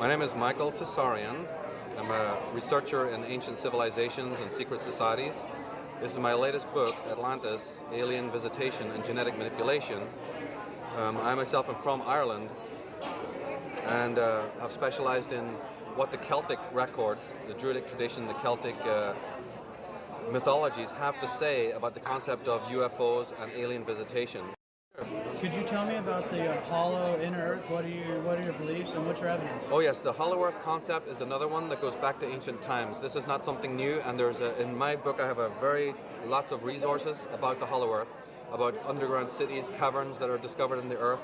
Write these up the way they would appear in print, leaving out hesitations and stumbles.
My name is Michael Tessarian. I'm a researcher in ancient civilizations and secret societies. This is my latest book, Atlantis, Alien Visitation and Genetic Manipulation. I myself am from Ireland and have specialized in what the Celtic records, the Druidic tradition, the Celtic mythologies have to say about the concept of UFOs and alien visitation. Could you tell me about the hollow inner Earth? What are your beliefs and what's your evidence? Oh yes, the hollow Earth concept is another one that goes back to ancient times. This is not something new, and in my book I have lots of resources about the hollow Earth, about underground cities, caverns that are discovered in the Earth.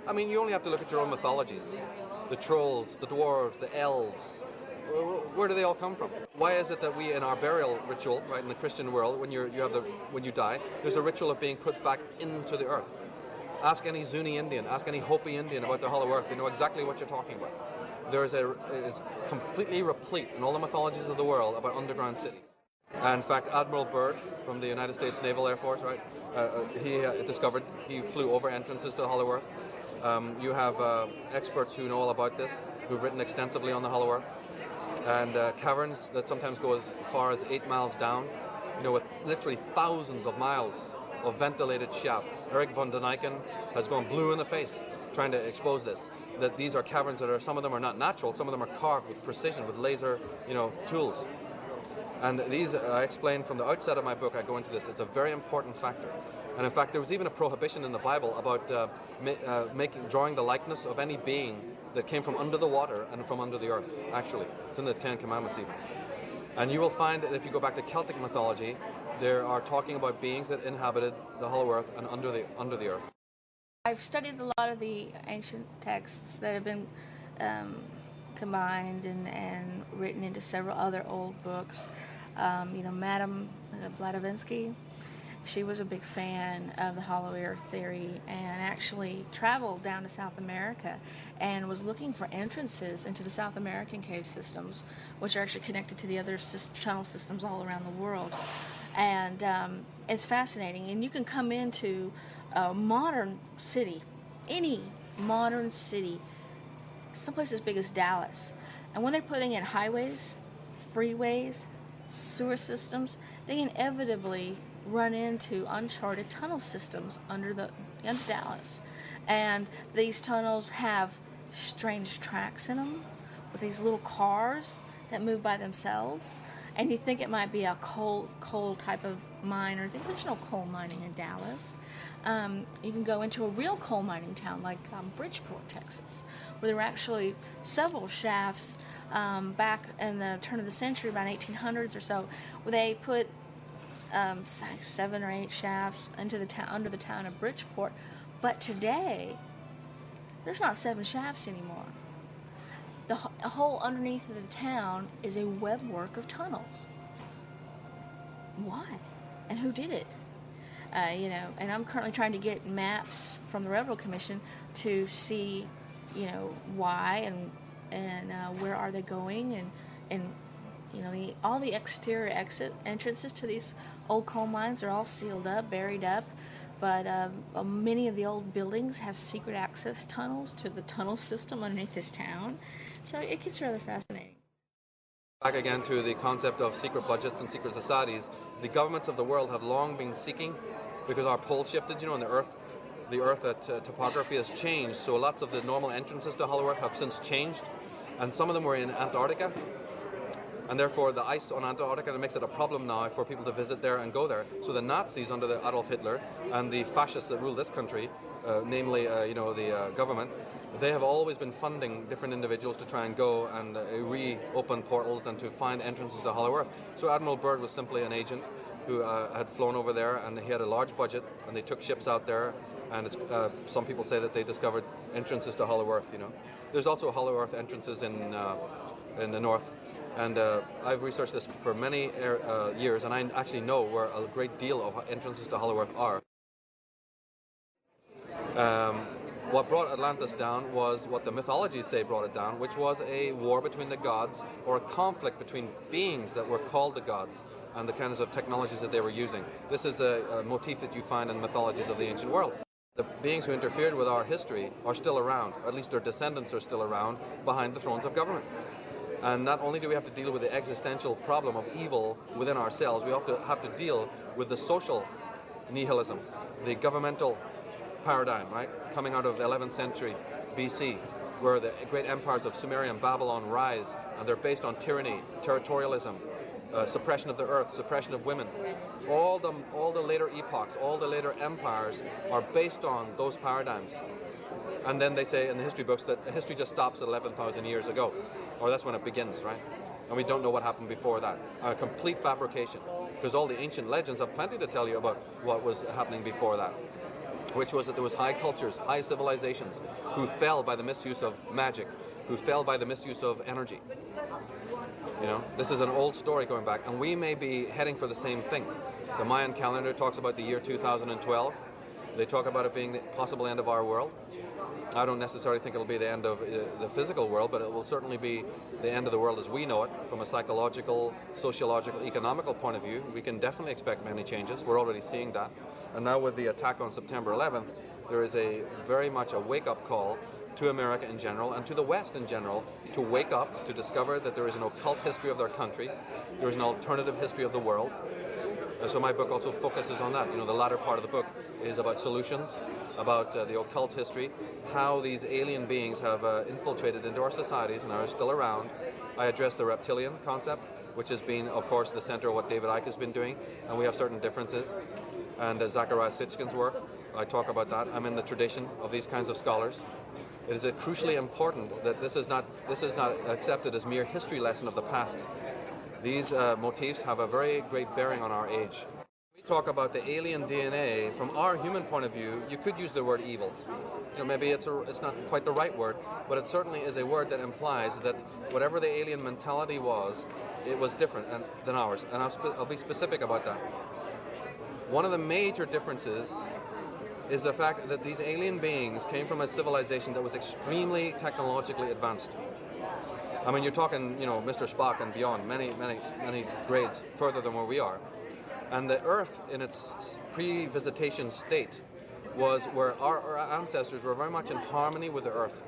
I mean, you only have to look at your own mythologies. The trolls, the dwarves, the elves. Where do they all come from? Why is it that we, in our burial ritual, right, in the Christian world, when you die, there's a ritual of being put back into the Earth? Ask any Zuni Indian, ask any Hopi Indian about the hollow Earth. They know exactly what you're talking about. It's completely replete in all the mythologies of the world about underground cities. And in fact, Admiral Byrd from the United States Naval Air Force, right? He flew over entrances to the hollow Earth. You have experts who know all about this, who've written extensively on the hollow Earth. And caverns that sometimes go as far as 8 miles down, with literally thousands of miles of ventilated shafts. Eric von Daniken has gone blue in the face trying to expose this. That these are caverns some of them are not natural, some of them are carved with precision, with laser, tools. And these, I explain from the outset of my book, I go into this, it's a very important factor. And in fact, there was even a prohibition in the Bible about drawing the likeness of any being that came from under the water and from under the earth, actually. It's in the Ten Commandments even. And you will find that if you go back to Celtic mythology, there are talking about beings that inhabited the hollow earth and under the earth. I've studied a lot of the ancient texts that have been combined and written into several other old books. Madame Blavatsky, she was a big fan of the hollow earth theory and actually traveled down to South America and was looking for entrances into the South American cave systems, which are actually connected to the other tunnel systems all around the world. And it's fascinating. And you can come into a modern city, any modern city, someplace as big as Dallas. And when they're putting in highways, freeways, sewer systems, they inevitably run into uncharted tunnel systems under Dallas. And these tunnels have strange tracks in them with these little cars that move by themselves. And you think it might be a coal type of mine, or there's no coal mining in Dallas. You can go into a real coal mining town like Bridgeport, Texas, where there were actually several shafts back in the turn of the century, around 1800s or so, where they put 7 or 8 shafts into the under the town of Bridgeport. But today, there's not 7 shafts anymore. The whole underneath of the town is a webwork of tunnels. Why? And who did it? And I'm currently trying to get maps from the Railroad Commission to see, why and where are they going, and all the exterior entrances to these old coal mines are all sealed up, buried up. But many of the old buildings have secret access tunnels to the tunnel system underneath this town. So it gets rather fascinating. Back again to the concept of secret budgets and secret societies. The governments of the world have long been seeking, because our pole shifted, and the earth topography has changed. So lots of the normal entrances to hollow earth have since changed. And some of them were in Antarctica. And therefore the ice on Antarctica makes it a problem now for people to visit there and go there. So the Nazis under the Adolf Hitler and the fascists that rule this country, namely the government, they have always been funding different individuals to try and go and reopen portals and to find entrances to hollow earth. So Admiral Byrd was simply an agent who had flown over there, and he had a large budget, and they took ships out there, and some people say that they discovered entrances to hollow earth. There's also hollow earth entrances in the north. And I've researched this for many years, and I actually know where a great deal of entrances to hollow earth are. What brought Atlantis down was what the mythologies say brought it down, which was a war between the gods, or a conflict between beings that were called the gods, and the kinds of technologies that they were using. This is a motif that you find in mythologies of the ancient world. The beings who interfered with our history are still around, or at least their descendants are still around, behind the thrones of government. And not only do we have to deal with the existential problem of evil within ourselves, we have to deal with the social nihilism, the governmental paradigm, right, coming out of the 11th century BC, where the great empires of Sumeria and Babylon rise, and they're based on tyranny, territorialism, suppression of the earth, suppression of women. All the later epochs, all the later empires are based on those paradigms. And then they say in the history books that history just stops at 11,000 years ago, or that's when it begins, right? And we don't know what happened before that. A complete fabrication, because all the ancient legends have plenty to tell you about what was happening before that, which was that there was high cultures, high civilizations, who fell by the misuse of magic, who fell by the misuse of energy. You know, this is an old story going back, and we may be heading for the same thing. The Mayan calendar talks about the year 2012. They talk about it being the possible end of our world. I don't necessarily think it'll be the end of the physical world, but it will certainly be the end of the world as we know it, from a psychological, sociological, economical point of view. We can definitely expect many changes. We're already seeing that. And now with the attack on September 11th, there is very much a wake-up call to America in general and to the West in general to wake up, to discover that there is an occult history of their country, there is an alternative history of the world. And so my book also focuses on that. You know, the latter part of the book is about solutions, about the occult history, how these alien beings have infiltrated into our societies and are still around. I address the reptilian concept, which has been, of course, the center of what David Icke has been doing, and we have certain differences. And Zachariah Sitchin's work, I talk about that. I'm in the tradition of these kinds of scholars. It is crucially important that this is not accepted as mere history lesson of the past. These motifs have a very great bearing on our age. We talk about the alien DNA from our human point of view. You could use the word evil. You know, maybe it's not quite the right word, but it certainly is a word that implies that whatever the alien mentality was, it was different than ours. And I'll be specific about that. One of the major differences is the fact that these alien beings came from a civilization that was extremely technologically advanced. I mean, you're talking, you know, Mr. Spock and beyond, many grades further than where we are. And the Earth in its pre-visitation state was where our ancestors were very much in harmony with the Earth.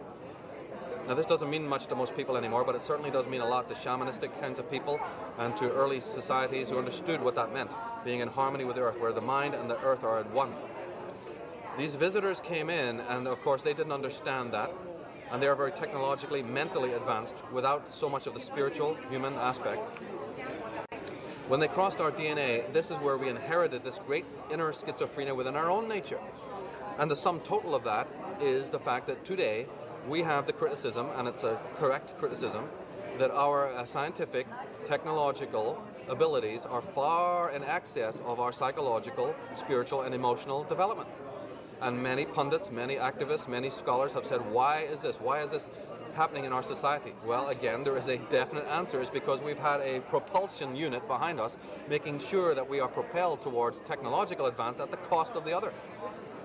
Now, this doesn't mean much to most people anymore, but it certainly does mean a lot to shamanistic kinds of people and to early societies who understood what that meant, being in harmony with the Earth, where the mind and the Earth are at one. These visitors came in, and of course they didn't understand that, and they are very technologically, mentally advanced without so much of the spiritual, human aspect. When they crossed our DNA, this is where we inherited this great inner schizophrenia within our own nature. And the sum total of that is the fact that today we have the criticism, and it's a correct criticism, that our scientific, technological abilities are far in excess of our psychological, spiritual, and emotional development. And many pundits, many activists, many scholars have said, why is this? Why is this happening in our society? Well, again, there is a definite answer. It's because we've had a propulsion unit behind us, making sure that we are propelled towards technological advance at the cost of the other.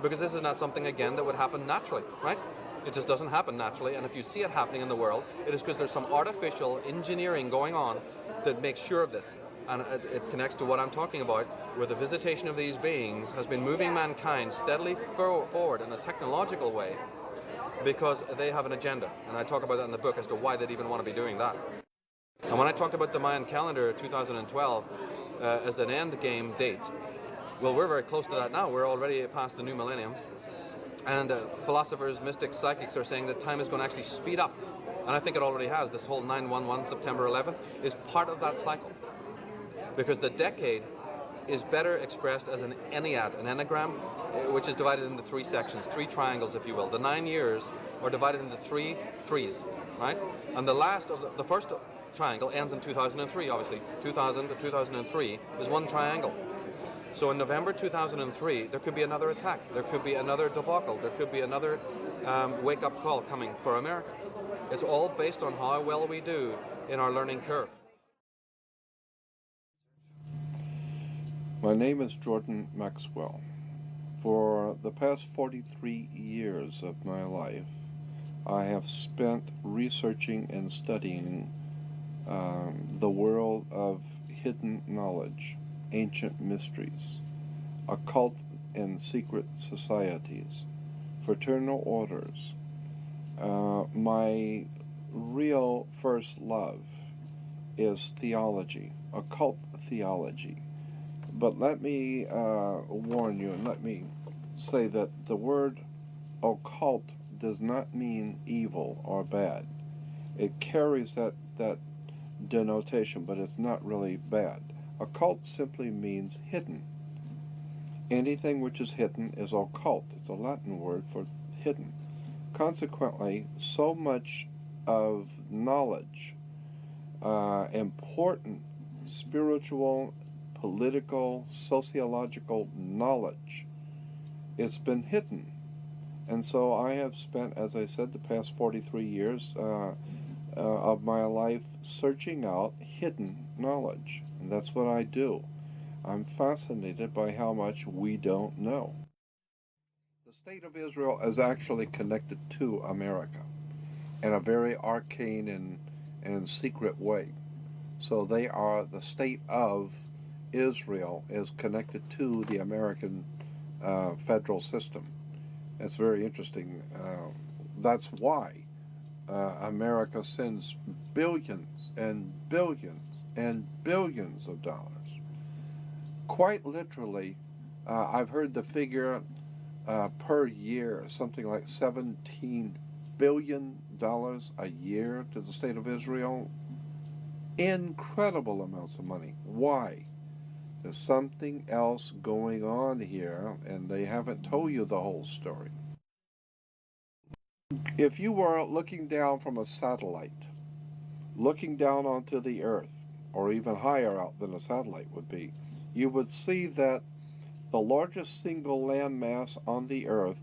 Because this is not something, again, that would happen naturally, right? It just doesn't happen naturally. And if you see it happening in the world, it is because there's some artificial engineering going on that makes sure of this. And it connects to what I'm talking about, where the visitation of these beings has been moving mankind steadily forward in a technological way because they have an agenda. And I talk about that in the book as to why they'd even want to be doing that. And when I talked about the Mayan calendar 2012 as an end game date, well, we're very close to that now. We're already past the new millennium. And philosophers, mystics, psychics are saying that time is going to actually speed up. And I think it already has. This whole 9/11, September 11th, is part of that cycle. Because the decade is better expressed as an ennead, an enneagram, which is divided into three sections, three triangles, if you will. The 9 years are divided into three threes, right? And the first triangle ends in 2003, obviously. 2000 to 2003 is one triangle. So in November 2003, there could be another attack. There could be another debacle. There could be another wake-up call coming for America. It's all based on how well we do in our learning curve. My name is Jordan Maxwell. For the past 43 years of my life, I have spent researching and studying the world of hidden knowledge, ancient mysteries, occult and secret societies, fraternal orders. My real first love is theology, occult theology. But let me warn you, and let me say that the word occult does not mean evil or bad. It carries that denotation, but it's not really bad. Occult simply means hidden. Anything which is hidden is occult. It's a Latin word for hidden. Consequently, so much of knowledge, important spiritual, political, sociological knowledge, it's been hidden. And so I have spent, as I said, the past 43 years of my life searching out hidden knowledge. And that's what I do. I'm fascinated by how much we don't know. The state of Israel is actually connected to America in a very arcane and secret way. So they are, the state of Israel is connected to the American federal system. It's very interesting. That's why America sends billions and billions and billions of dollars. Quite literally, I've heard the figure per year, something like $17 billion a year to the state of Israel. Incredible amounts of money. Why? There's something else going on here, and they haven't told you the whole story. If you were looking down from a satellite, looking down onto the earth, or even higher out than a satellite would be, you would see that the largest single landmass on the earth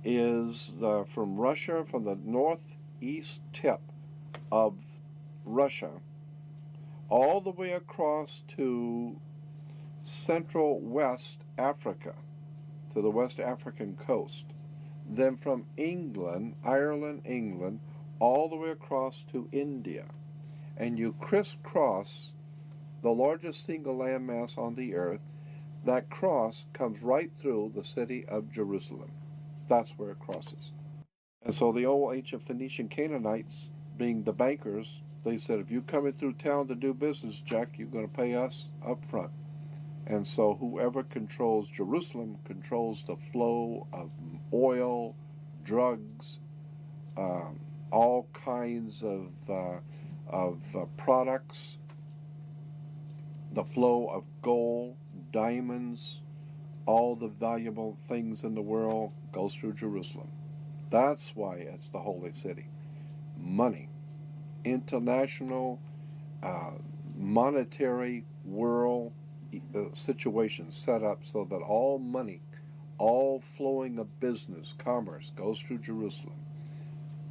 is from Russia, from the northeast tip of Russia, all the way across to central West Africa, to the West African coast. Then from England, England, all the way across to India. And you crisscross the largest single landmass on the earth. That cross comes right through the city of Jerusalem. That's where it crosses. And so the old ancient Phoenician Canaanites, being the bankers, they said, if you're coming through town to do business, Jack, you're going to pay us up front. And so whoever controls Jerusalem controls the flow of oil, drugs, all kinds of products, the flow of gold, diamonds, all the valuable things in the world goes through Jerusalem. That's why it's the holy city. Money, international, monetary world situation set up so that all money, all flowing of business, commerce goes through Jerusalem.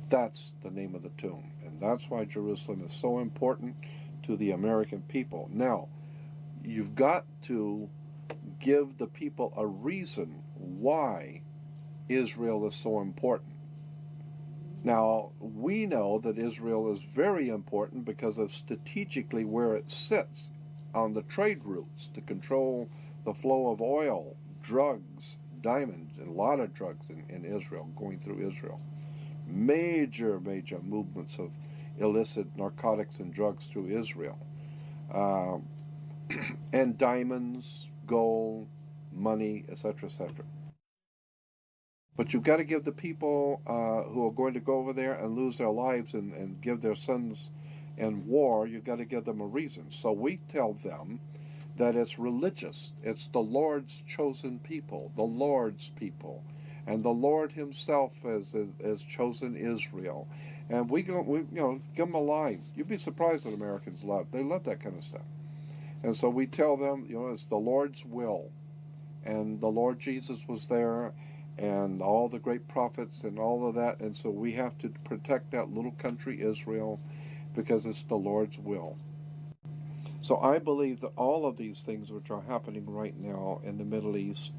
That's the name of the tomb, and that's why Jerusalem is so important to the American people. Now, you've got to give the people a reason why Israel is so important. Now, we know that Israel is very important because of strategically where it sits on the trade routes to control the flow of oil, drugs, diamonds, and a lot of drugs in Israel, going through Israel. Major movements of illicit narcotics and drugs through Israel. And diamonds, gold, money, etc., etc. But you've got to give the people who are going to go over there and lose their lives and give their sons in war, you've got to give them a reason. So we tell them that it's religious. It's the Lord's chosen people, the Lord's people. And the Lord himself has chosen Israel. And we give them a line. You'd be surprised what Americans love. They love that kind of stuff. And so we tell them, it's the Lord's will. And the Lord Jesus was there, and all the great prophets and all of that. And so we have to protect that little country, Israel, because it's the Lord's will. So I believe that all of these things which are happening right now in the Middle East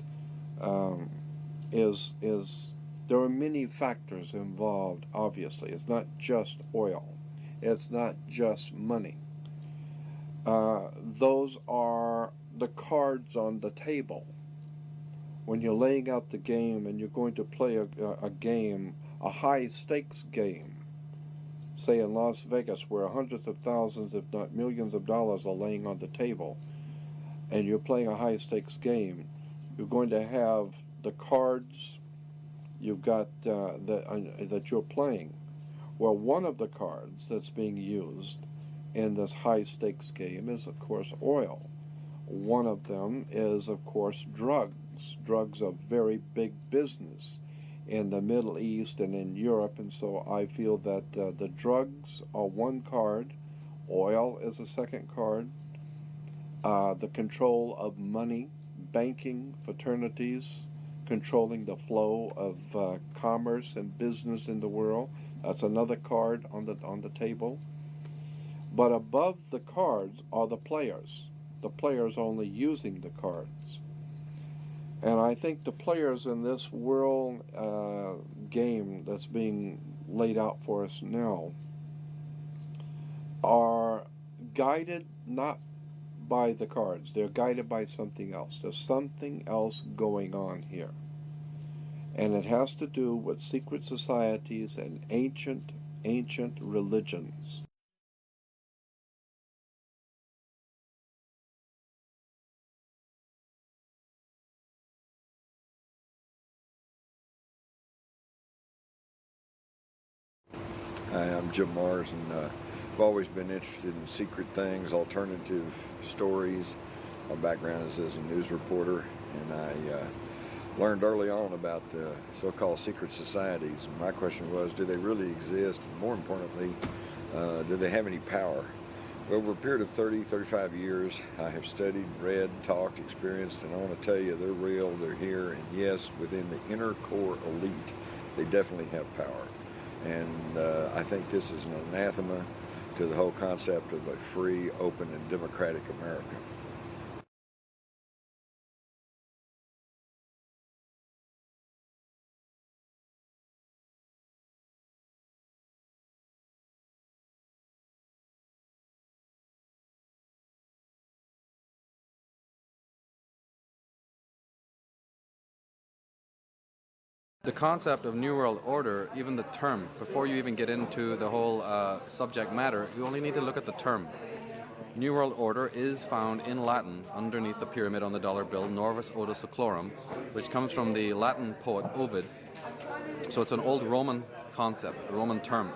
there are many factors involved, obviously. It's not just oil. It's not just money. Those are the cards on the table. when you're laying out the game and you're going to play a game, a high-stakes game, say in Las Vegas, where hundreds of thousands, if not millions of dollars are laying on the table, and you're playing a high-stakes game, you're going to have the cards you've got that you're playing. Well, one of the cards that's being used in this high-stakes game is, of course, oil. One of them is, of course, drugs. Drugs are very big business in the Middle East and in Europe, and so I feel that the drugs are one card, oil is a second card, the control of money, banking, fraternities, controlling the flow of commerce and business in the world, that's another card on the table. But above the cards are the players only using the cards. And I think the players in this world game that's being laid out for us now are guided not by the cards, they're guided by something else. There's something else going on here. And it has to do with secret societies and ancient religions. Hi, I'm Jim Mars, and I've always been interested in secret things, alternative stories. My background is as a news reporter, and I learned early on about the so-called secret societies. My question was, do they really exist? And more importantly, do they have any power? Over a period of 35 years, I have studied, read, talked, experienced, and I want to tell you they're real, they're here, and yes, within the inner core elite, they definitely have power. And I think this is an anathema to the whole concept of a free, open, and democratic America. The concept of New World Order, even the term, before you even get into the whole subject matter, you only need to look at the term. New World Order is found in Latin underneath the pyramid on the dollar bill, Norvis Oda Seclorum, which comes from the Latin poet Ovid. So it's an old Roman concept, a Roman term.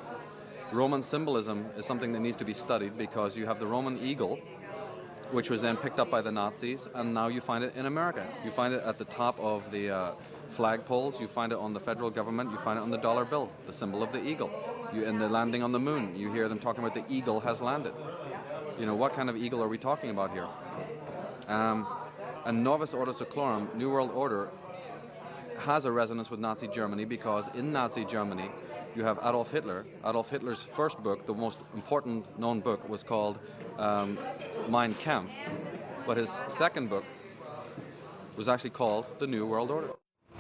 Roman symbolism is something that needs to be studied because you have the Roman eagle, which was then picked up by the Nazis, and now you find it in America. You find it at the top of the flagpoles, you find it on the federal government, you find it on the dollar bill, the symbol of the eagle. In the landing on the moon, you hear them talking about the eagle has landed. You know, what kind of eagle are we talking about here? And Novus Ordo Seclorum, New World Order, has a resonance with Nazi Germany because in Nazi Germany you have Adolf Hitler. Adolf Hitler's first book, the most important known book, was called Mein Kampf, but his second book was actually called The New World Order.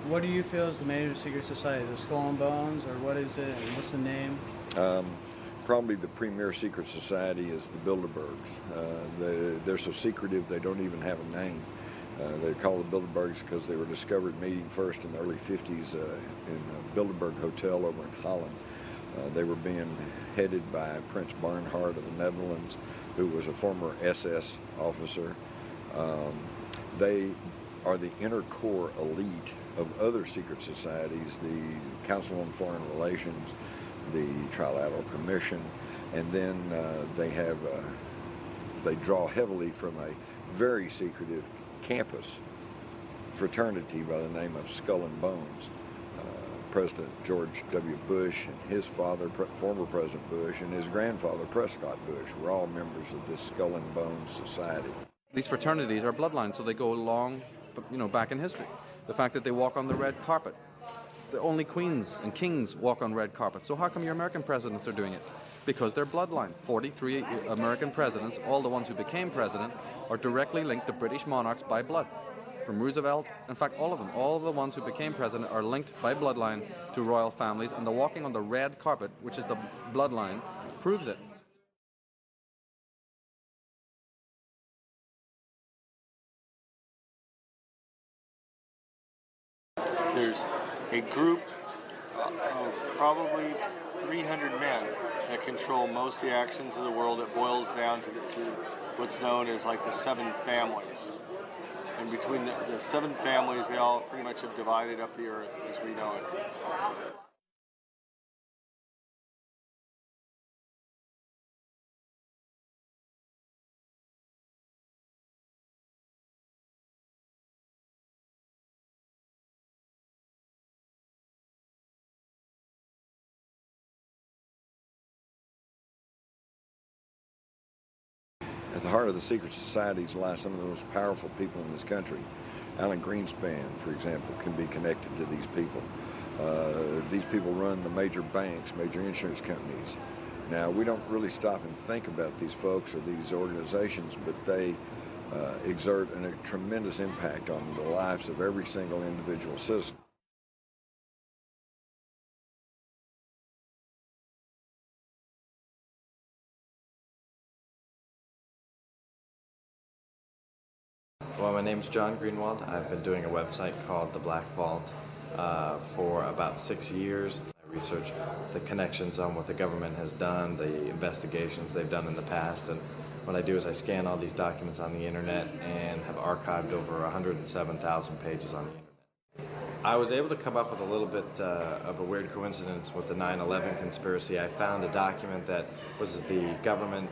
What do you feel is the major secret society? The Skull and Bones, or what is it? What's the name? Probably the premier secret society is the Bilderbergs. They're so secretive they don't even have a name. They're called the Bilderbergs because they were discovered meeting first in the early 50s in a Bilderberg hotel over in Holland. They were being headed by Prince Bernhard of the Netherlands, who was a former SS officer. They are the inner core elite of other secret societies, the Council on Foreign Relations, the Trilateral Commission, and then they draw heavily from a very secretive campus fraternity by the name of Skull and Bones. President George W. Bush and his father, former President Bush, and his grandfather, Prescott Bush, were all members of this Skull and Bones society. These fraternities are bloodlines, so they go long, back in history. The fact that they walk on the red carpet. The only queens and kings walk on red carpets. So how come your American presidents are doing it? Because they're bloodline. 43 American presidents, all the ones who became president, are directly linked to British monarchs by blood. From Roosevelt, in fact, all of them, all of the ones who became president are linked by bloodline to royal families, and the walking on the red carpet, which is the bloodline, proves it. There's a group of probably 300 men that control most of the actions of the world. It boils down to what's known as like the 7 families. And between the 7 families, they all pretty much have divided up the earth as we know it. At the heart of the secret societies lie some of the most powerful people in this country. Alan Greenspan, for example, can be connected to these people. These people run the major banks, major insurance companies. Now, we don't really stop and think about these folks or these organizations, but they exert a tremendous impact on the lives of every single individual citizen. Well, my name's John Greenwald. I've been doing a website called The Black Vault for about 6 years. I research the connections on what the government has done, the investigations they've done in the past, and what I do is I scan all these documents on the internet and have archived over 107,000 pages on the internet. I was able to come up with a little bit of a weird coincidence with the 9/11 conspiracy. I found a document that was the government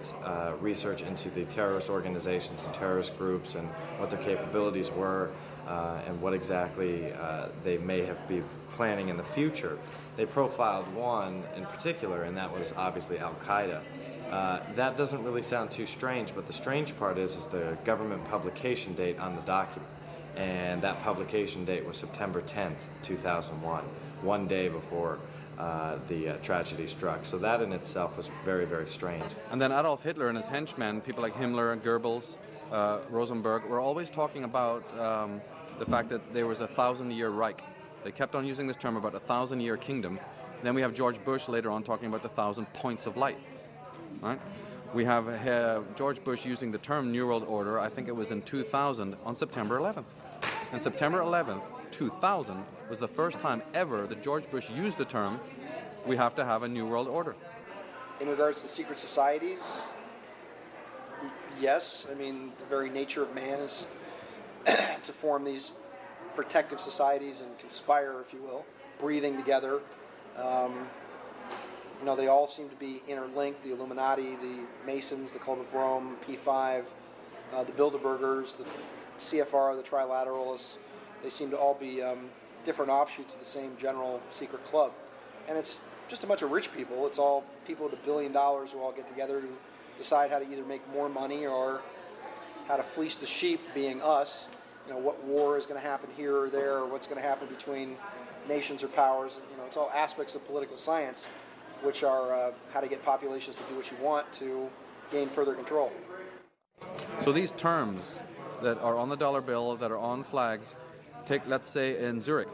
research into the terrorist organizations and terrorist groups and what their capabilities were and what exactly they may have been planning in the future. They profiled one in particular, and that was obviously Al-Qaeda. That doesn't really sound too strange, but the strange part is the government publication date on the document. And that publication date was September 10th, 2001, one day before the tragedy struck. So that in itself was very, very strange. And then Adolf Hitler and his henchmen, people like Himmler and Goebbels, Rosenberg, were always talking about the fact that there was a 1,000-year Reich. They kept on using this term about a 1,000-year kingdom. Then we have George Bush later on talking about the 1,000 points of light. Right? We have George Bush using the term New World Order, I think it was in 2000, on September 11th. And September 11th, 2000, was the first time ever that George Bush used the term, we have to have a New World Order. In regards to secret societies, yes. I mean, the very nature of man is to form these protective societies and conspire, if you will, breathing together. They all seem to be interlinked, the Illuminati, the Masons, the Club of Rome, P5, the Bilderbergers, the CFR, the Trilateralists. They seem to all be different offshoots of the same general secret club. And it's just a bunch of rich people. It's all people with $1 billion who all get together to decide how to either make more money or how to fleece the sheep, being us. What war is going to happen here or there, or what's going to happen between nations or powers. It's all aspects of political science, which are how to get populations to do what you want to gain further control. So these terms that are on the dollar bill, that are on flags, take, let's say, in Zurich.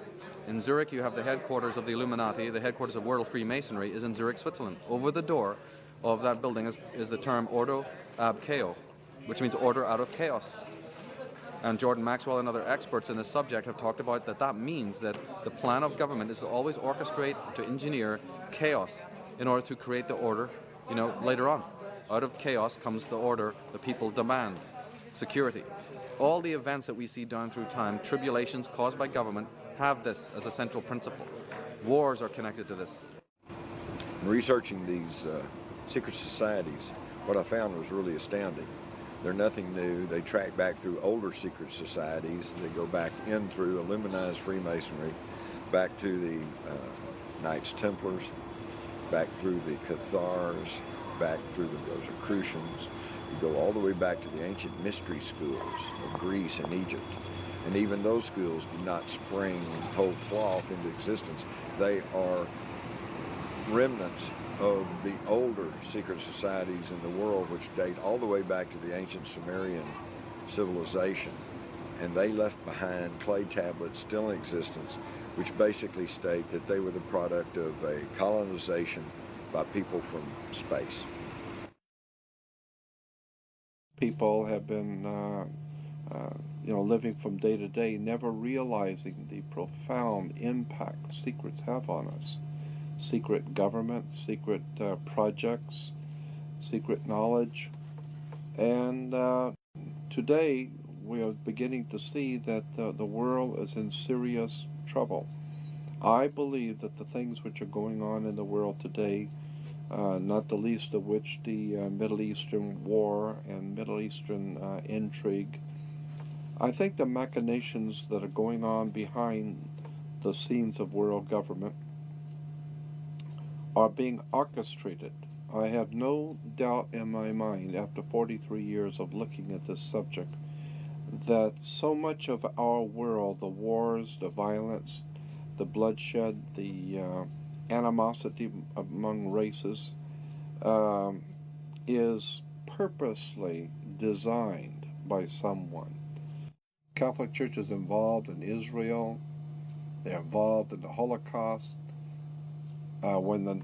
In Zurich, you have the headquarters of the Illuminati, the headquarters of World Freemasonry is in Zurich, Switzerland. Over the door of that building is the term Ordo ab Chao, which means order out of chaos. And Jordan Maxwell and other experts in this subject have talked about that means that the plan of government is to always orchestrate, to engineer chaos in order to create the order, later on. Out of chaos comes the order the people demand, security. All the events that we see down through time, tribulations caused by government, have this as a central principle. Wars are connected to this. In researching these secret societies, what I found was really astounding. They're nothing new. They track back through older secret societies. They go back in through Illuminized Freemasonry, back to the Knights Templars, back through the Cathars, back through the Rosicrucians. You go all the way back to the ancient mystery schools of Greece and Egypt. And even those schools do not spring whole cloth into existence. They are remnants of the older secret societies in the world, which date all the way back to the ancient Sumerian civilization. And they left behind clay tablets still in existence, which basically state that they were the product of a colonization by people from space. People have been living from day to day, never realizing the profound impact secrets have on us. Secret government, secret projects, secret knowledge. And today we are beginning to see that the world is in serious trouble. I believe that the things which are going on in the world today, not the least of which the Middle Eastern war and Middle Eastern intrigue, I think the machinations that are going on behind the scenes of world government are being orchestrated. I have no doubt in my mind, after 43 years of looking at this subject, that so much of our world, the wars, the violence, the bloodshed, the animosity among races, is purposely designed by someone. Catholic Church is involved in Israel. They're involved in the Holocaust. When the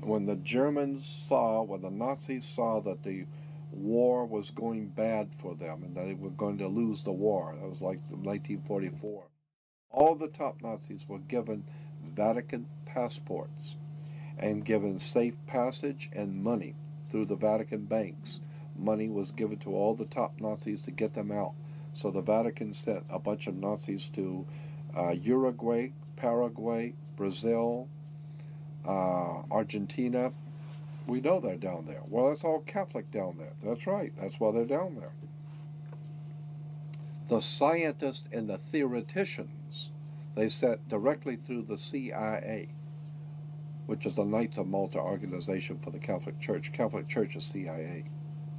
Nazis saw that the war was going bad for them and that they were going to lose the war, that was like 1944. All the top Nazis were given Vatican passports and given safe passage and money through the Vatican banks. Money was given to all the top Nazis to get them out. So the Vatican sent a bunch of Nazis to Uruguay, Paraguay, Brazil, Argentina. We know they're down there. Well, it's all Catholic down there. That's right. That's why they're down there. The scientists and the theoreticians, they sent directly through the CIA, which is the Knights of Malta organization for the Catholic Church. Catholic Church is CIA.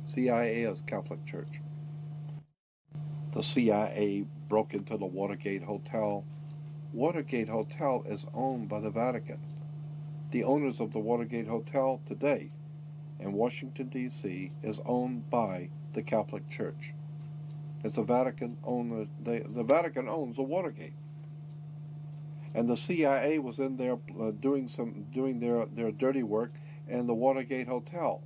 CIA is Catholic Church. The CIA broke into the Watergate Hotel. Watergate Hotel is owned by the Vatican. The owners of the Watergate Hotel today in Washington, D.C. is owned by the Catholic Church. It's a Vatican owner. The Vatican owns the Watergate. And the CIA was in there doing their dirty work in the Watergate Hotel.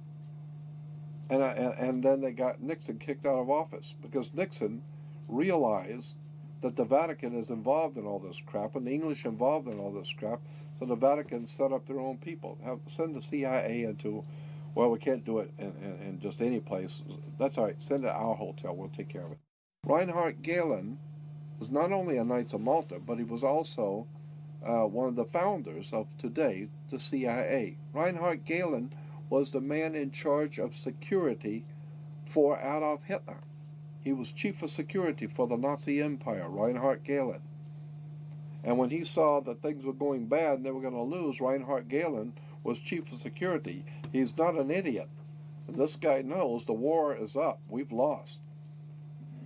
And then they got Nixon kicked out of office because Nixon realized that the Vatican is involved in all this crap and the English involved in all this crap, so the Vatican set up their own people. Send the CIA into, well, we can't do it in just any place. That's all right. Send it to our hotel. We'll take care of it. Reinhard Gehlen was not only a Knights of Malta, but he was also one of the founders of today, the CIA. Reinhard Gehlen was the man in charge of security for Adolf Hitler. He was chief of security for the Nazi Empire, Reinhard Gehlen. And when he saw that things were going bad and they were going to lose, Reinhard Gehlen was chief of security. He's not an idiot. And this guy knows the war is up. We've lost.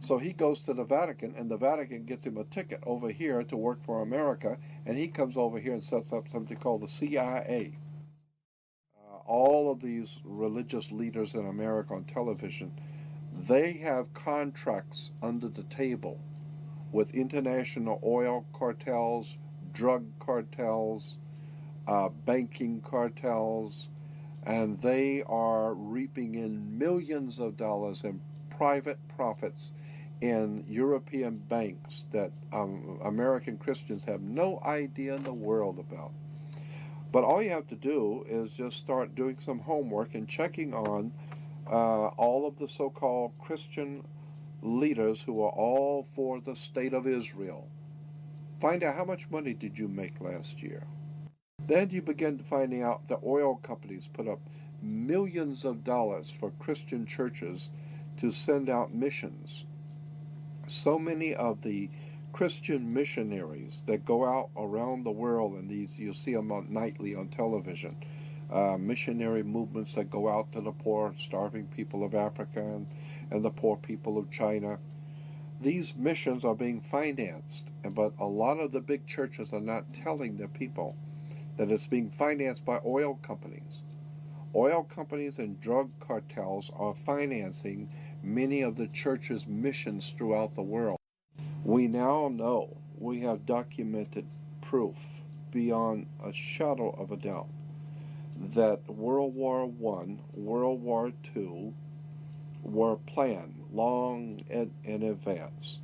So he goes to the Vatican, and the Vatican gets him a ticket over here to work for America, and he comes over here and sets up something called the CIA. All of these religious leaders in America on television, they have contracts under the table with international oil cartels, drug cartels, banking cartels, and they are reaping in millions of dollars in private profits in European banks that American Christians have no idea in the world about. But all you have to do is just start doing some homework and checking on all of the so-called Christian leaders who are all for the state of Israel. Find out how much money did you make last year. Then you begin to finding out the oil companies put up millions of dollars for Christian churches to send out missions. So many of the Christian missionaries that go out around the world, and these you see them nightly on television, missionary movements that go out to the poor, starving people of Africa and the poor people of China. These missions are being financed, but a lot of the big churches are not telling their people that it's being financed by oil companies. Oil companies and drug cartels are financing many of the church's missions throughout the world. We now know, we have documented proof beyond a shadow of a doubt that World War I, World War II were planned long in advance.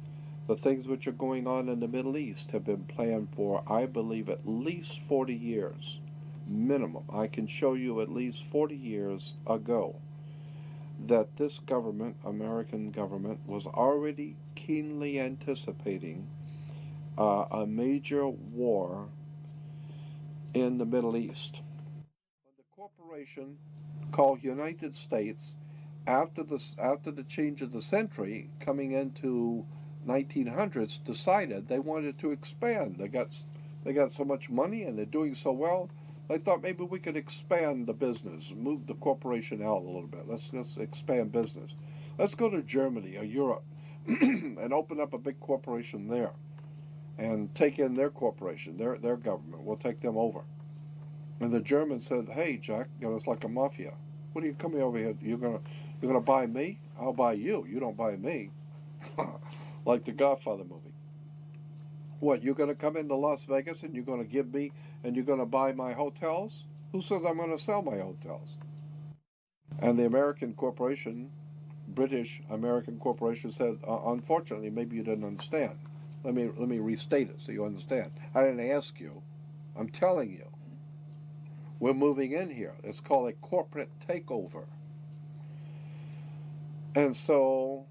The things which are going on in the Middle East have been planned for, I believe, at least 40 years, minimum. I can show you at least 40 years ago that this government, American government, was already keenly anticipating a major war in the Middle East. The corporation called United States, after the change of the century, coming into 1900s, decided they wanted to expand. They got so much money and they're doing so well. They thought maybe we could expand the business, move the corporation out a little bit. Let's expand business. Let's go to Germany or Europe and open up a big corporation there and take in their corporation, their government. We'll take them over. And the Germans said, "Hey, Jack, it's like a mafia. What are you coming over here? You're gonna buy me? I'll buy you. You don't buy me." Like the Godfather movie. What, you're going to come into Las Vegas and you're going to give me, and you're going to buy my hotels? Who says I'm going to sell my hotels? And the American corporation, British American corporation, said, unfortunately, maybe you didn't understand. Let me restate it so you understand. I didn't ask you. I'm telling you. We're moving in here. It's called a corporate takeover. And so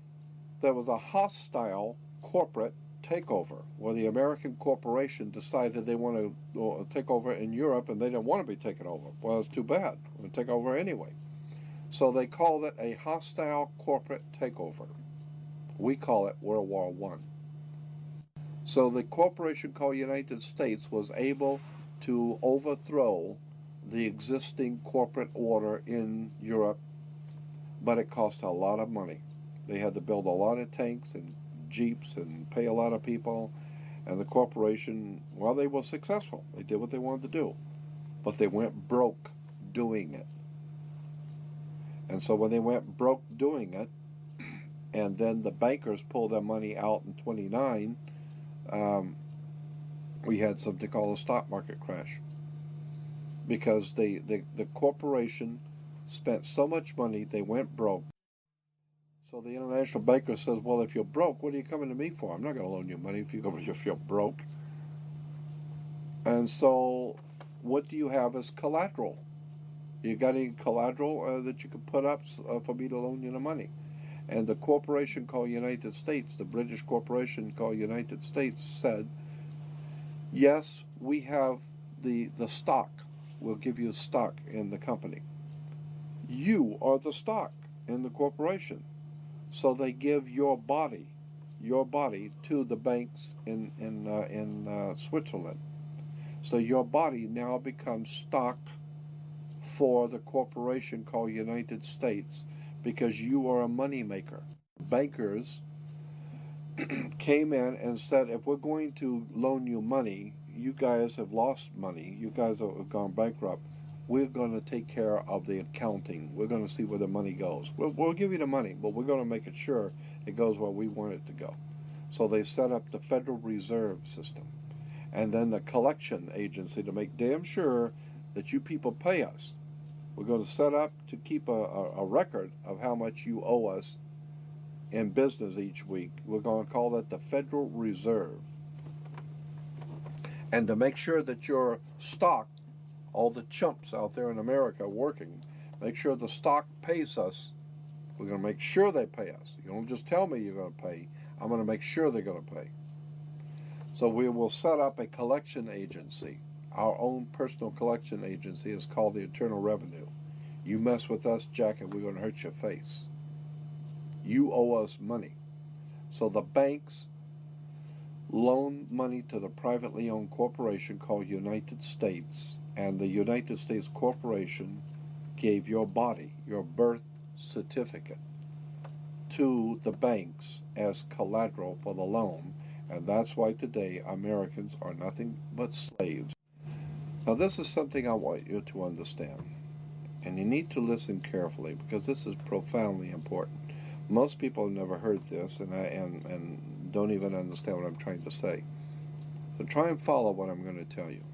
there was a hostile corporate takeover where the American corporation decided they want to take over in Europe, and they didn't want to be taken over. Well, it's too bad. We'll take over anyway. So they called it a hostile corporate takeover. We call it World War I. So the corporation called United States was able to overthrow the existing corporate order in Europe, but it cost a lot of money. They had to build a lot of tanks and jeeps and pay a lot of people, and the corporation, well, they were successful. They did what they wanted to do, but they went broke doing it. And so when they went broke doing it, and then the bankers pulled their money out in 29, we had something called a stock market crash, because the corporation spent so much money, they went broke. So the international banker says, well, if you're broke, what are you coming to me for? I'm not going to loan you money if you're broke. And so what do you have as collateral? You got any collateral that you can put up for me to loan you the money? And the corporation called United States, the British corporation called United States, said, yes, we have the stock. We'll give you stock in the company. You are the stock in the corporation. So they give your body to the banks in Switzerland. So your body now becomes stock for the corporation called United States, because you are a money maker. Bankers came in and said, if we're going to loan you money, you guys have lost money, you guys have gone bankrupt, we're going to take care of the accounting. We're going to see where the money goes. We'll give you the money, but we're going to make it sure it goes where we want it to go. So they set up the Federal Reserve System, and then the collection agency to make damn sure that you people pay us. We're going to set up to keep a record of how much you owe us in business each week. We're going to call that the Federal Reserve. And to make sure that your stock, all the chumps out there in America working, make sure the stock pays us. We're going to make sure they pay us. You don't just tell me you're going to pay. I'm going to make sure they're going to pay. So we will set up a collection agency. Our own personal collection agency is called the Internal Revenue. You mess with us, Jack, and we're going to hurt your face. You owe us money. So the banks loan money to the privately owned corporation called United States, and the United States Corporation gave your body, your birth certificate, to the banks as collateral for the loan, and that's why today Americans are nothing but slaves. Now this is something I want you to understand, and you need to listen carefully, because this is profoundly important. Most people have never heard this and don't even understand what I'm trying to say. So try and follow what I'm going to tell you.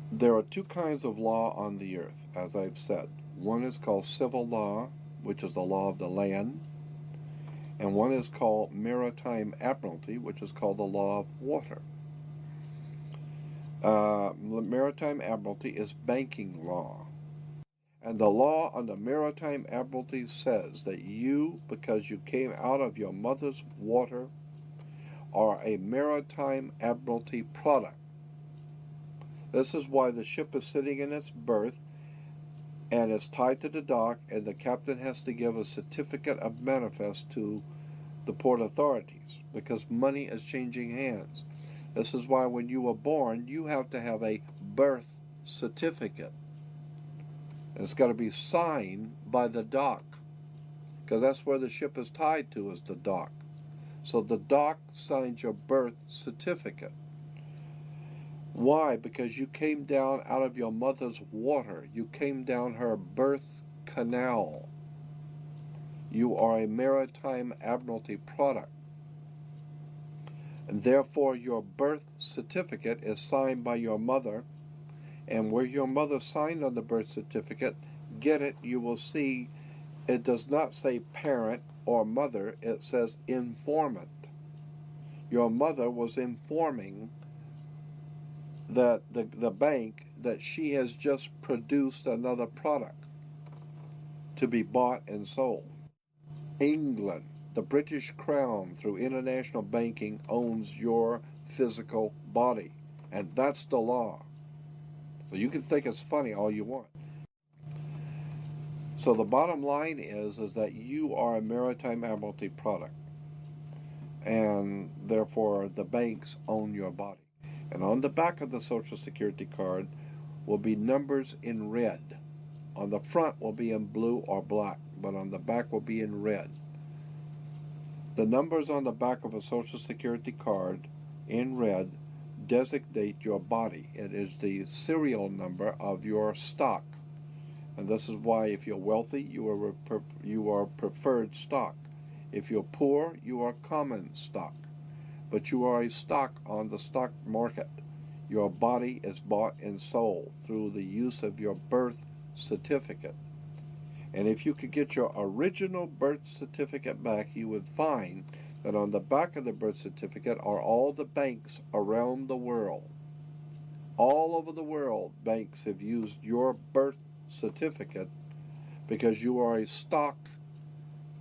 There are two kinds of law on the earth, as I've said. One is called civil law, which is the law of the land, and one is called Maritime Admiralty, which is called the law of water. Maritime Admiralty is banking law. And the law on the Maritime Admiralty says that you, because you came out of your mother's water, are a Maritime Admiralty product. This is why the ship is sitting in its berth and it's tied to the dock, and the captain has to give a certificate of manifest to the port authorities, because money is changing hands. This is why when you were born, you have to have a birth certificate. It's got to be signed by the dock, because that's where the ship is tied to, is the dock. So the dock signs your birth certificate. Why? Because you came down out of your mother's water. You came down her birth canal. You are a Maritime Admiralty product. And therefore your birth certificate is signed by your mother. And where your mother signed on the birth certificate, get it, you will see it does not say parent or mother, it says informant. Your mother was informing that the bank that she has just produced another product to be bought and sold. England, the British Crown, through international banking, owns your physical body, and that's the law. So you can think it's funny all you want. So the bottom line is that you are a Maritime Admiralty product, and therefore the banks own your body. And on the back of the Social Security card will be numbers in red. On the front will be in blue or black, but on the back will be in red. The numbers on the back of a Social Security card in red designate your body. It is the serial number of your stock. And this is why if you're wealthy, you are preferred stock. If you're poor, you are common stock. But you are a stock on the stock market. Your body is bought and sold through the use of your birth certificate. And if you could get your original birth certificate back, you would find that on the back of the birth certificate are all the banks around the world. All over the world, banks have used your birth certificate because you are a stock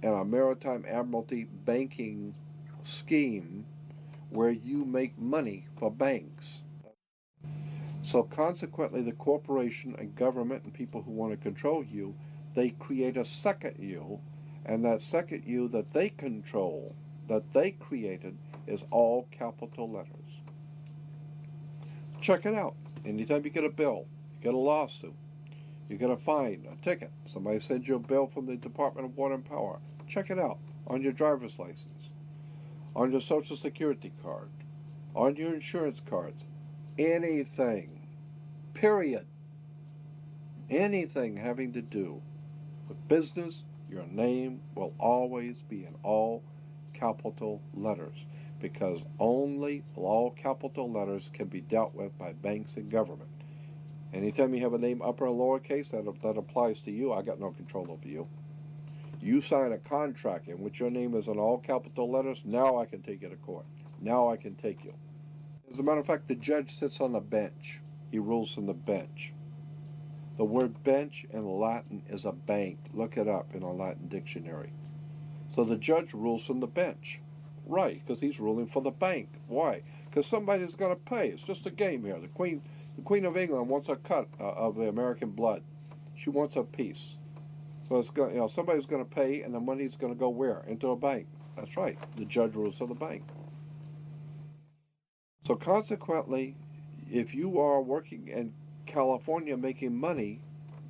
in a Maritime Admiralty banking scheme where you make money for banks. So consequently, the corporation and government and people who want to control you, they create a second you, and that second you that they control, that they created, is all capital letters. Check it out. Anytime you get a bill, you get a lawsuit, you get a fine, a ticket, somebody sends you a bill from the Department of Water and Power, check it out on your driver's license, on your Social Security card, on your insurance cards, anything, period. Anything having to do with business, your name will always be in all capital letters, because only all capital letters can be dealt with by banks and government. Anytime you have a name upper or lowercase, that applies to you. I got no control over you. You sign a contract in which your name is in all capital letters, now I can take you to court. Now I can take you. As a matter of fact, the judge sits on the bench. He rules from the bench. The word bench in Latin is a bank. Look it up in a Latin dictionary. So the judge rules from the bench. Right, because he's ruling for the bank. Why? Because somebody's going to pay. It's just a game here. The Queen of England wants a cut of the American blood. She wants a piece. So it's going, somebody's going to pay, and the money's going to go where? Into a bank. That's right. The judge rules for the bank. So consequently, if you are working in California making money,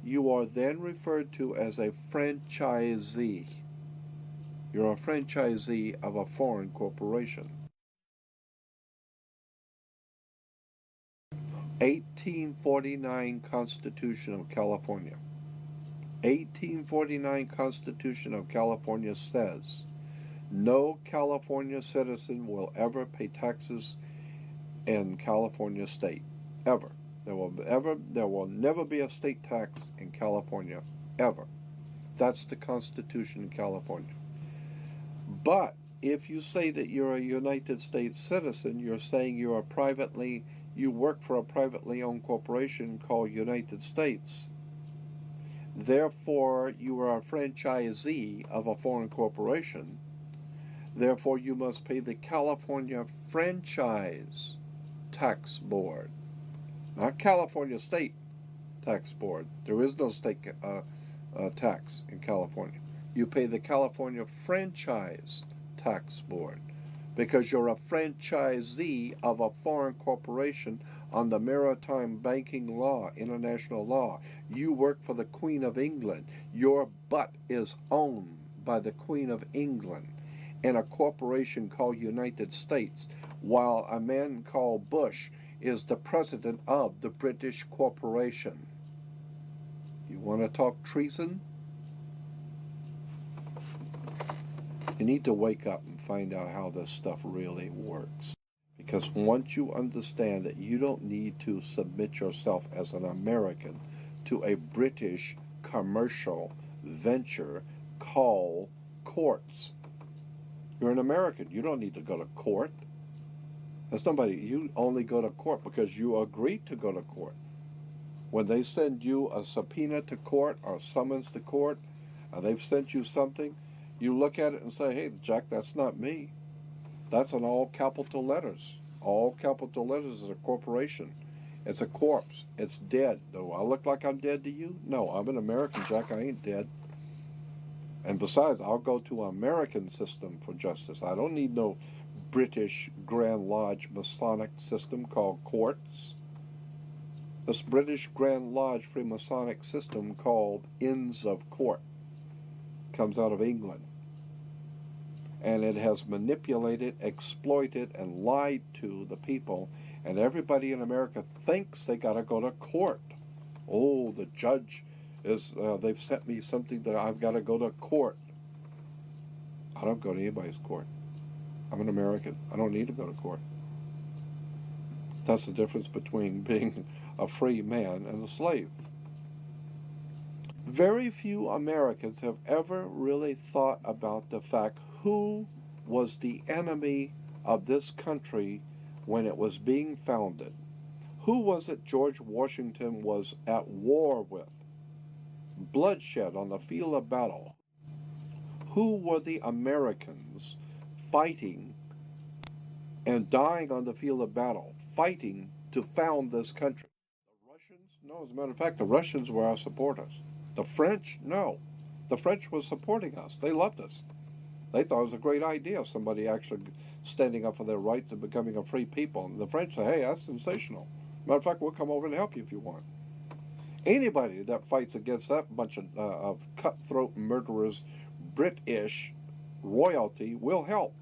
you are then referred to as a franchisee. You're a franchisee of a foreign corporation. 1849 Constitution of California. 1849 Constitution of California says no California citizen will ever pay taxes in California state. Ever. There will never be a state tax in California. Ever. That's the Constitution in California. But if you say that you're a United States citizen, you're saying you work for a privately owned corporation called United States. Therefore, you are a franchisee of a foreign corporation. Therefore, you must pay the California Franchise Tax Board, not California State Tax Board. There is no state tax in California. You pay the California Franchise Tax Board because you're a franchisee of a foreign corporation on the maritime banking law, international law. You work for the Queen of England. Your butt is owned by the Queen of England and a corporation called United States, while a man called Bush is the president of the British corporation. You want to talk treason? You need to wake up and find out how this stuff really works. Because once you understand that you don't need to submit yourself as an American to a British commercial venture called courts. You're an American. You don't need to go to court. You only go to court because you agreed to go to court. When they send you a subpoena to court or a summons to court, they've sent you something, you look at it and say, hey, Jack, that's not me. That's in all capital letters. All capital letters is a corporation. It's a corpse. It's dead. Do I look like I'm dead to you? No, I'm an American, Jack. I ain't dead. And besides, I'll go to an American system for justice. I don't need no British Grand Lodge Masonic system called courts. This British Grand Lodge Freemasonic system called Inns of Court comes out of England. And it has manipulated, exploited, and lied to the people. And everybody in America thinks they got to go to court. Oh, the judge they've sent me something that I've got to go to court. I don't go to anybody's court. I'm an American. I don't need to go to court. That's the difference between being a free man and a slave. Very few Americans have ever really thought about the fact who was the enemy of this country when it was being founded. Who was it George Washington was at war with? Bloodshed on the field of battle. Who were the Americans fighting and dying on the field of battle, fighting to found this country? The Russians? No, as a matter of fact, the Russians were our supporters. The French? No. The French were supporting us. They loved us. They thought it was a great idea, somebody actually standing up for their rights and becoming a free people. And the French say, hey, that's sensational. Matter of fact, we'll come over and help you if you want. Anybody that fights against that bunch of cutthroat murderers, British royalty, will help.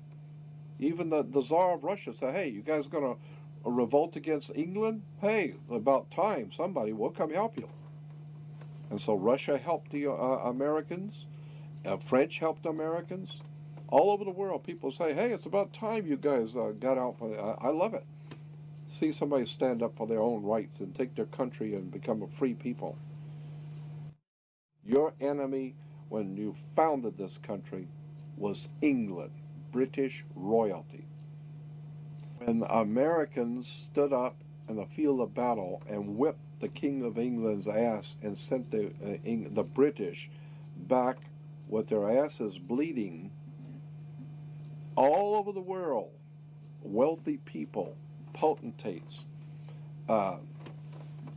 Even the Tsar of Russia said, hey, you guys going to revolt against England? Hey, about time, somebody will come help you. And so Russia helped the Americans. French helped the Americans. All over the world, people say, hey, it's about time you guys got out. I love it. See somebody stand up for their own rights and take their country and become a free people. Your enemy when you founded this country was England, British royalty. When the Americans stood up in the field of battle and whipped the King of England's ass and sent the British back with their asses bleeding, all over the world, wealthy people, potentates,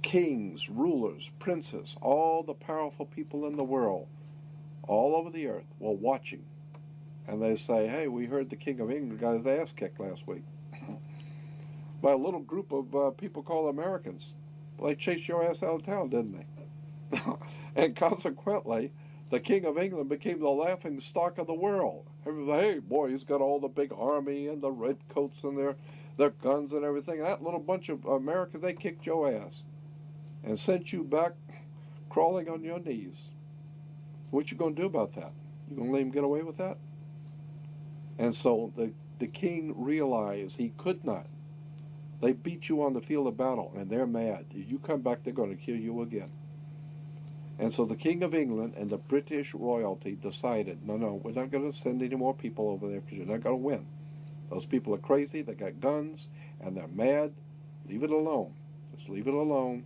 kings, rulers, princes, all the powerful people in the world, all over the earth, were watching. And they say, hey, we heard the King of England got his ass kicked last week by a little group of people called Americans. Well, they chased your ass out of town, didn't they? And consequently, the King of England became the laughing stock of the world. Everybody, hey, boy, he's got all the big army and the redcoats and their guns and everything. That little bunch of Americans, they kicked your ass and sent you back crawling on your knees. What you going to do about that? You going to let him get away with that? And so the king realized he could not. They beat you on the field of battle, and they're mad. If you come back, they're going to kill you again. And so the King of England and the British royalty decided, no, we're not going to send any more people over there because you're not going to win. Those people are crazy, they got guns, and they're mad. Leave it alone. Just leave it alone.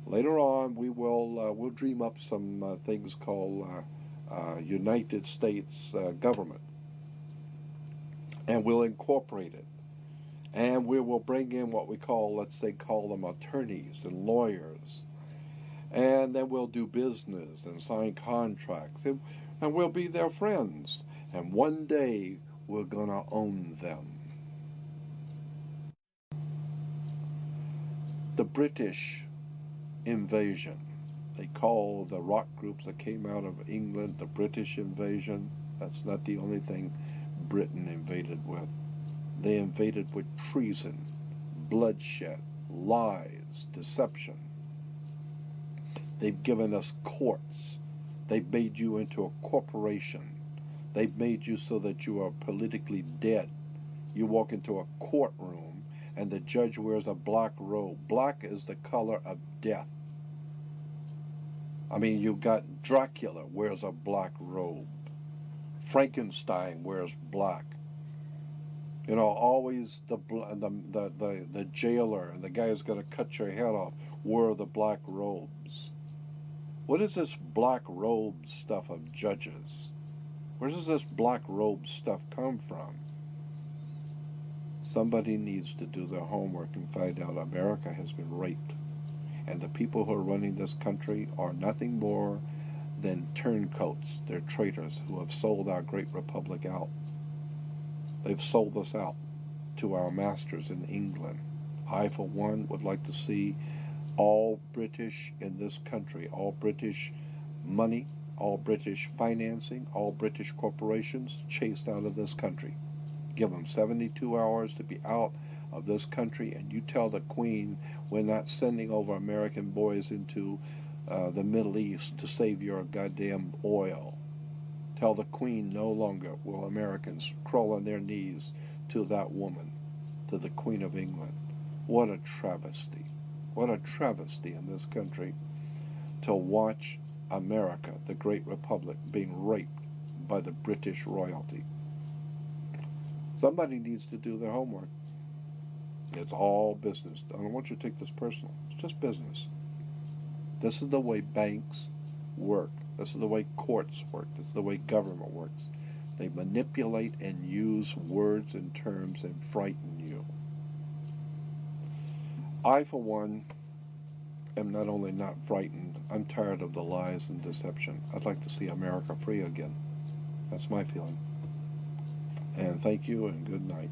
Later on, we'll dream up some things called United States government, and we'll incorporate it. And we will bring in what we call them attorneys and lawyers. And then we'll do business and sign contracts, and we'll be their friends. And one day, we're going to own them. The British invasion. They call the rock groups that came out of England the British invasion. That's not the only thing Britain invaded with. They invaded with treason, bloodshed, lies, deception. They've given us courts. They've made you into a corporation. They've made you so that you are politically dead. You walk into a courtroom and the judge wears a black robe. Black is the color of death. I mean, you've got Dracula wears a black robe. Frankenstein wears black. You know, always the jailer and the guy who's going to cut your head off wear the black robes. What is this black robe stuff of judges? Where does this black robe stuff come from? Somebody needs to do their homework and find out America has been raped. And the people who are running this country are nothing more than turncoats. They're traitors who have sold our great republic out. They've sold us out to our masters in England. I, for one, would like to see all British in this country, all British money, all British financing, all British corporations chased out of this country. Give them 72 hours to be out of this country, and you tell the Queen we're not sending over American boys into the Middle East to save your goddamn oil. Tell the Queen no longer will Americans crawl on their knees to that woman, to the Queen of England. What a travesty. What a travesty in this country to watch America, the great republic, being raped by the British royalty. Somebody needs to do their homework. It's all business. I don't want you to take this personal. It's just business. This is the way banks work. This is the way courts work. This is the way government works. They manipulate and use words and terms and frighten you. I, for one, am not only not frightened, I'm tired of the lies and deception. I'd like to see America free again. That's my feeling. And thank you and good night.